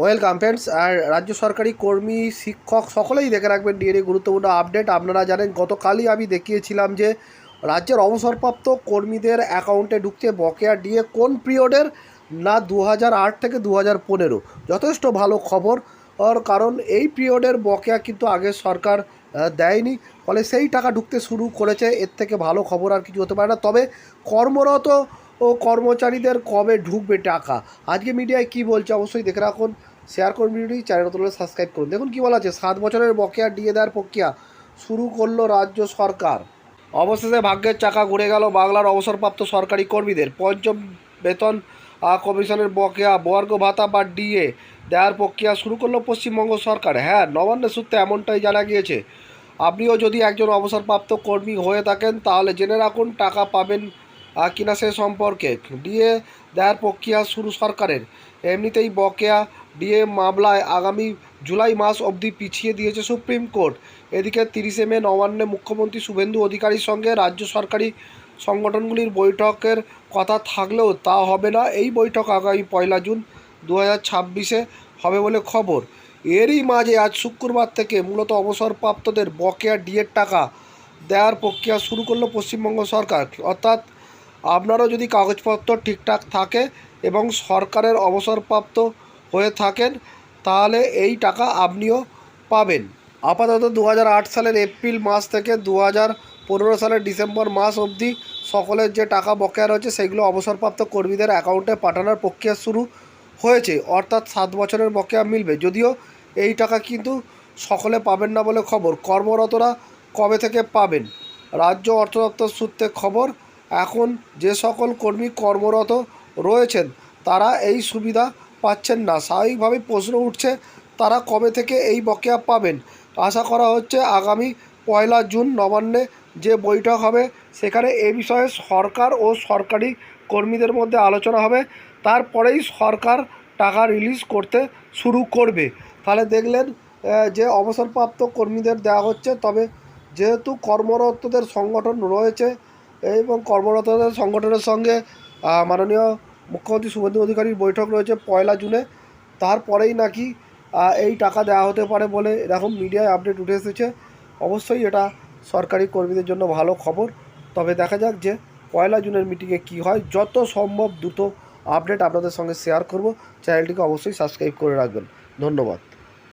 Welcome friends. আর রাজ্য সরকারি কর্মী শিক্ষক সকলেই দেখে রাখবেন ডিএর গুরুত্বপূর্ণ আপডেট। আপনারা জানেন গতকালই আমি দেখিয়েছিলাম যে রাজ্যের অবসরপ্রাপ্ত কর্মীদের অ্যাকাউন্টে ঢুকছে বকেয়া ডিএ কোন পিরিয়ডের না 2008 থেকে 2015। যথেষ্ট ভালো খবর। কারণ এই পিরিয়ডের বকেয়া কিন্তু আগের সরকার দেয়নি, ফলে সেই টাকা ঢুকতে শুরু করেছে। এর থেকে ভালো খবর আর কিছু হতে পারে না। তবে কর্মরত ও কর্মচারীদের কবে ঢুকবে টাকা, আজকে মিডিয়ায় কী বলছে অবশ্যই দেখে রাখুন। শেয়ার করুন ভিডিওটি, চ্যানেল তুলে সাবস্ক্রাইব করুন। দেখুন কী বলা আছে, 7 বছরের বকেয়া ডিএ দেওয়ার প্রক্রিয়া শুরু করলো রাজ্য সরকার। অবশেষে ভাগ্যের চাকা ঘুরে গেল বাংলার অবসরপ্রাপ্ত সরকারি কর্মীদের। পঞ্চম বেতন কমিশনের বকেয়া বর্গ ভাতা বা ডিএ দেওয়ার প্রক্রিয়া শুরু করলো পশ্চিমবঙ্গ সরকার। হ্যাঁ, নবান্নের সূত্রে এমনটাই জানা গিয়েছে। আপনিও যদি একজন অবসরপ্রাপ্ত কর্মী হয়ে থাকেন তাহলে জেনে রাখুন টাকা পাবেন কিনা সে সম্পর্কে। ডিএ দেওয়ার প্রক্রিয়া শুরু সরকারের। এমনিতেই বকেয়া ডিএ মামলায় আগামী জুলাই মাস অবধি পিছিয়ে দিয়েছে সুপ্রিম কোর্ট। এদিকে 30শে মে নবান্নে মুখ্যমন্ত্রী শুভেন্দু অধিকারীর সঙ্গে রাজ্য সরকারি সংগঠনগুলির বৈঠকের কথা থাকলেও তা হবে না। এই বৈঠক আগামী 1 জুন 2026 হবে বলে খবর। এরই মাঝে আজ শুক্রবার থেকে মূলত অবসরপ্রাপ্তদের বকেয়া ডিএর টাকা দেওয়ার প্রক্রিয়া শুরু করলো পশ্চিমবঙ্গ সরকার। অর্থাৎ আপনারও যদি কাগজপত্র ঠিকঠাক থাকে এবং সরকারের অবসরপ্রাপ্ত হয়ে থাকেন তাহলে এই টাকা আপনিও পাবেন। আপাতত 2008 সালের এপ্রিল মাস থেকে 2015 সালের ডিসেম্বর মাস অবধি সকলের যে টাকা বকেয়া রয়েছে সেগুলো অবসরপ্রাপ্ত কর্মীদের অ্যাকাউন্টে পাঠানোর প্রক্রিয়া শুরু হয়েছে। অর্থাৎ 7 বছরের বকেয়া মিলবে। যদিও এই টাকা কিন্তু সকলে পাবেন না বলে খবর। কর্মরতরা কবে থেকে পাবেন, রাজ্য অর্থ দপ্তর সূত্রে খবর। এখন যে সকল কর্মী কর্মরত রয়েছেন তারা এই সুবিধা পাচ্ছেন না। স্বাভাবিকভাবেই প্রশ্ন উঠছে তারা কবে থেকে এই বকেয়া পাবেন। আশা করা হচ্ছে আগামী 1 জুন নবান্নে যে বৈঠক হবে সেখানে এ বিষয়ে সরকার ও সরকারি কর্মীদের মধ্যে আলোচনা হবে। তারপরেই সরকার টাকা রিলিজ করতে শুরু করবে। তাহলে দেখলেন যে অবসরপ্রাপ্ত কর্মীদের দেওয়া হচ্ছে। তবে যেহেতু কর্মরতদের সংগঠন রয়েছে এবং কর্মরতদের সংগঠনের সঙ্গে মাননীয় মুখ্যমন্ত্রী শুভেন্দু অধিকারীর বৈঠক রয়েছে 1 জুনে, তারপরেই নাকি এই টাকা দেওয়া হতে পারে বলে এরকম মিডিয়ায় আপডেট উঠে এসেছে। অবশ্যই এটা সরকারি কর্মীদের জন্য ভালো খবর। তবে দেখা যাক যে 1 জুনের মিটিংয়ে কী হয়। যত সম্ভব দ্রুত আপডেট আপনাদের সঙ্গে শেয়ার করব। চ্যানেলটিকে অবশ্যই সাবস্ক্রাইব করে রাখবেন। ধন্যবাদ।